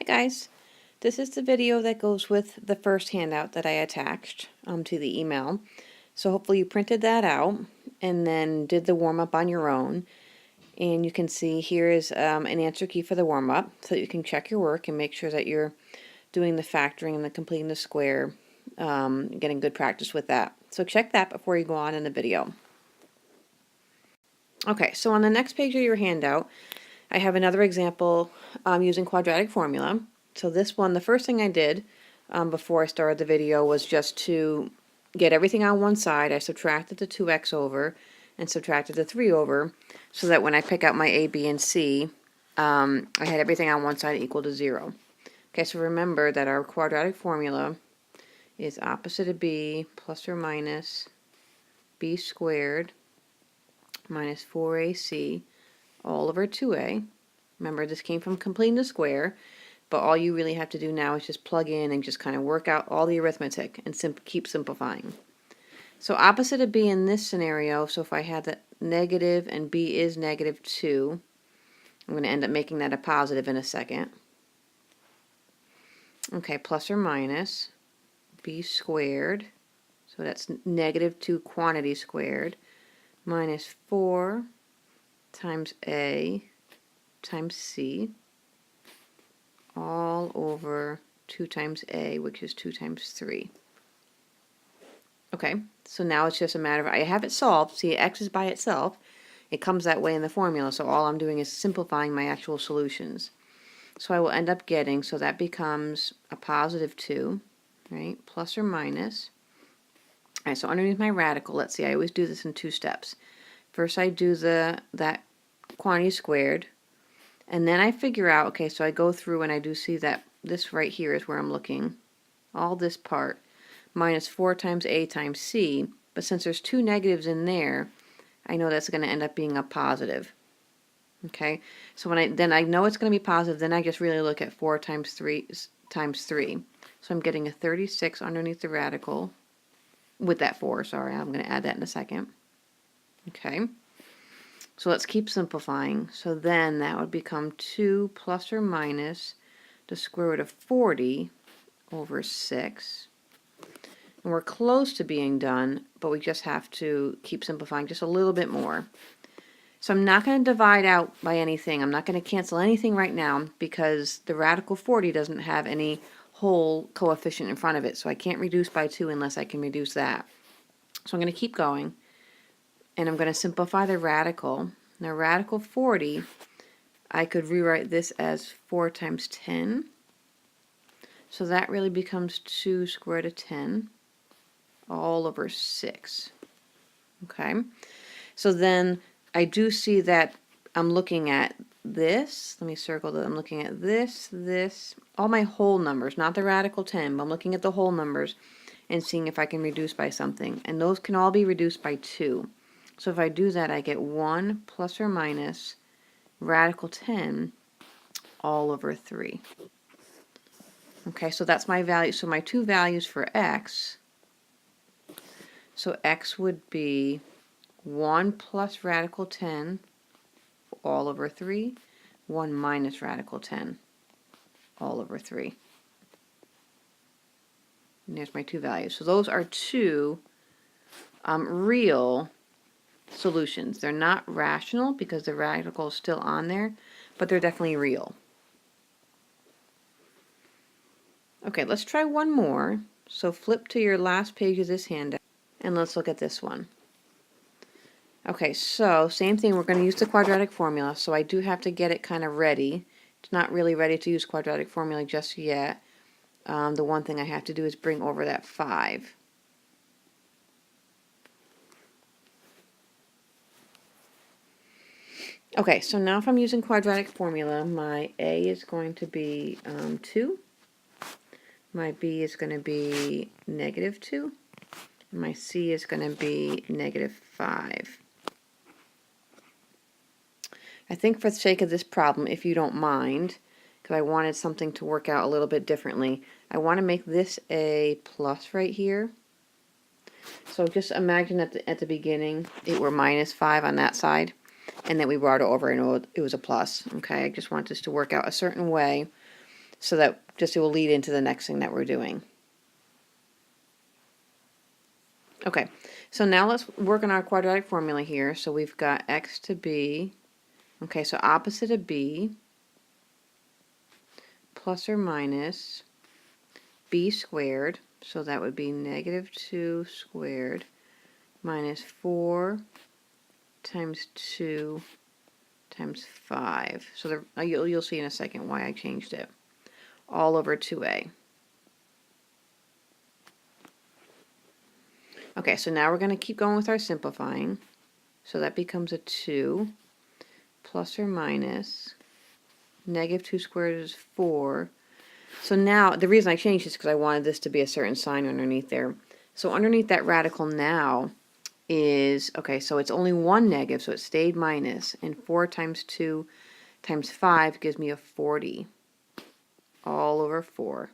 Hi guys, this is the video that goes with the first handout that I attached to the email. So hopefully you printed that out and then did the warm-up on your own. And you can see here is an answer key for the warm-up so that you can check your work and make sure that you're doing the factoring and the completing the square, getting good practice with that. So check that before you go on in the video. Okay, so on the next page of your handout, I have another example using quadratic formula. So this one, the first thing I did before I started the video was just to get everything on one side. I subtracted the 2x over and subtracted the 3 over so that when I pick out my a, b, and c, I had everything on one side equal to 0. Okay, so remember that our quadratic formula is opposite of b plus or minus b squared minus 4ac all over 2a. Remember, this came from completing the square, but all you really have to do now is just plug in and just kind of work out all the arithmetic and keep simplifying. So opposite of b in this scenario, so if I had that negative and b is negative 2, I'm going to end up making that a positive in a second. Okay, plus or minus b squared, so that's negative 2 quantity squared, minus 4 times a times c, all over 2 times a, which is 2 times 3. Okay, so now it's just a matter of, I have it solved. See, x is by itself. It comes that way in the formula, so all I'm doing is simplifying my actual solutions. So I will end up getting, so that becomes a positive 2, right, plus or minus. All right, so underneath my radical, let's see, I always do this in 2 steps. First I do that quantity squared, and then I figure out, okay, so I go through and I do see that this right here is where I'm looking. All this part, minus 4 times a times c, but since there's 2 negatives in there, I know that's going to end up being a positive. Okay, so when I know it's going to be positive, then I just really look at 4 times 3 times 3. So I'm getting a 36 underneath the radical, with that 4, sorry, I'm going to add that in a second. Okay. So let's keep simplifying. So then that would become 2 plus or minus the square root of 40 over 6. And we're close to being done, but we just have to keep simplifying just a little bit more. So I'm not going to divide out by anything. I'm not going to cancel anything right now because the radical 40 doesn't have any whole coefficient in front of it. So I can't reduce by 2 unless I can reduce that. So I'm going to keep going. And I'm going to simplify the radical. Now radical 40, I could rewrite this as 4 times 10. So that really becomes 2 square root of 10 all over 6. Okay, so then I do see that I'm looking at this. Let me circle that. I'm looking at this, all my whole numbers, not the radical 10, but I'm looking at the whole numbers and seeing if I can reduce by something. And those can all be reduced by 2. So if I do that, I get 1 plus or minus radical 10 all over 3. Okay, so that's my value. So my 2 values for x, so x would be 1 plus radical 10 all over 3, 1 minus radical 10 all over 3. And there's my 2 values. So those are 2 real solutions. They're not rational because the radical is still on there, but they're definitely real. Okay, let's try one more. So flip to your last page of this handout and let's look at this one. Okay, so same thing, we're going to use the quadratic formula, so I do have to get it kind of ready. It's not really ready to use quadratic formula just yet. The one thing I have to do is bring over that 5. Okay, so now if I'm using quadratic formula, my a is going to be 2, my b is going to be negative 2, and my c is going to be negative 5. I think for the sake of this problem, if you don't mind, because I wanted something to work out a little bit differently, I want to make this a plus right here. So just imagine at the beginning it were minus 5 on that side, and then we brought it over and it was a plus. Okay, I just want this to work out a certain way So that just it will lead into the next thing that we're doing. Okay, so now let's work on our quadratic formula here. So we've got x to b. Okay, so opposite of b plus or minus b squared. So that would be negative 2 squared minus 4 times 2 times 5. So you'll see in a second why I changed it. All over 2a. Okay, so now we're going to keep going with our simplifying. So that becomes a 2 plus or minus negative 2 squared is 4. So now, the reason I changed this is because I wanted this to be a certain sign underneath there. So underneath that radical now is, okay, so it's only one negative, so it stayed minus, and 4 times 2 times 5 gives me a 40, all over 4.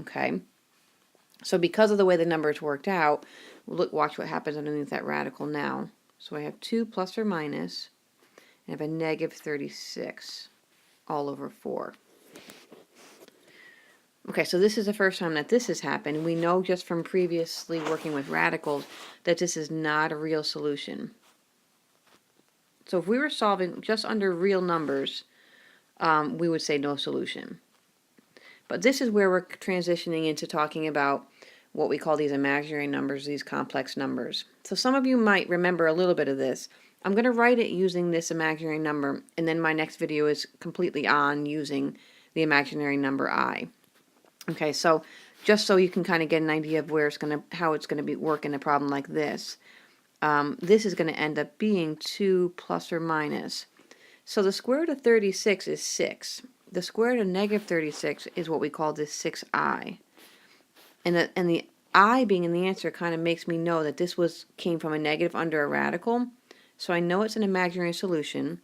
Okay, so because of the way the numbers worked out, look, watch what happens underneath that radical now. So I have 2 plus or minus, and I have a negative 36, all over 4. Okay, so this is the first time that this has happened. We know just from previously working with radicals that this is not a real solution. So if we were solving just under real numbers, we would say no solution. But this is where we're transitioning into talking about what we call these imaginary numbers, these complex numbers. So some of you might remember a little bit of this. I'm going to write it using this imaginary number, and then my next video is completely on using the imaginary number I. Okay, so just so you can kind of get an idea of where it's going to, how it's going to be working a problem like this. This is going to end up being 2 plus or minus. So the square root of 36 is 6. The square root of negative 36 is what we call this 6i. And the I being in the answer kind of makes me know that this came from a negative under a radical. So I know it's an imaginary solution.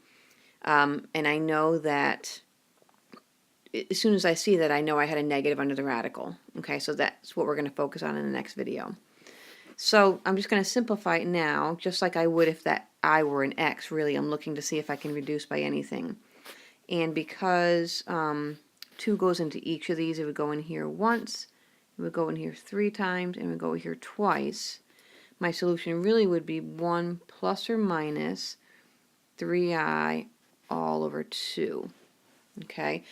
And I know that as soon as I see that, I know I had a negative under the radical. Okay, so that's what we're going to focus on in the next video. So I'm just going to simplify it now, just like I would if that I were an x. Really, I'm looking to see if I can reduce by anything. And because 2 goes into each of these, it would go in here once, it would go in here 3 times, and it would go here twice. My solution really would be 1 plus or minus 3i all over 2. Okay.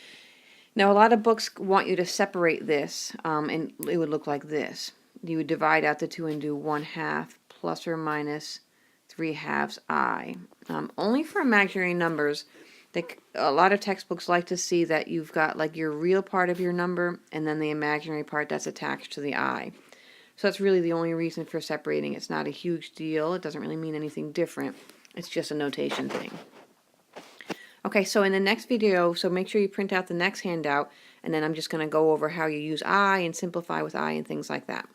Now, a lot of books want you to separate this, and it would look like this. You would divide out the 2 and do 1/2 plus or minus 3/2 I. Only for imaginary numbers, a lot of textbooks like to see that you've got like your real part of your number and then the imaginary part that's attached to the I. So that's really the only reason for separating. It's not a huge deal. It doesn't really mean anything different. It's just a notation thing. Okay, so in the next video, so make sure you print out the next handout, and then I'm just going to go over how you use I and simplify with I and things like that.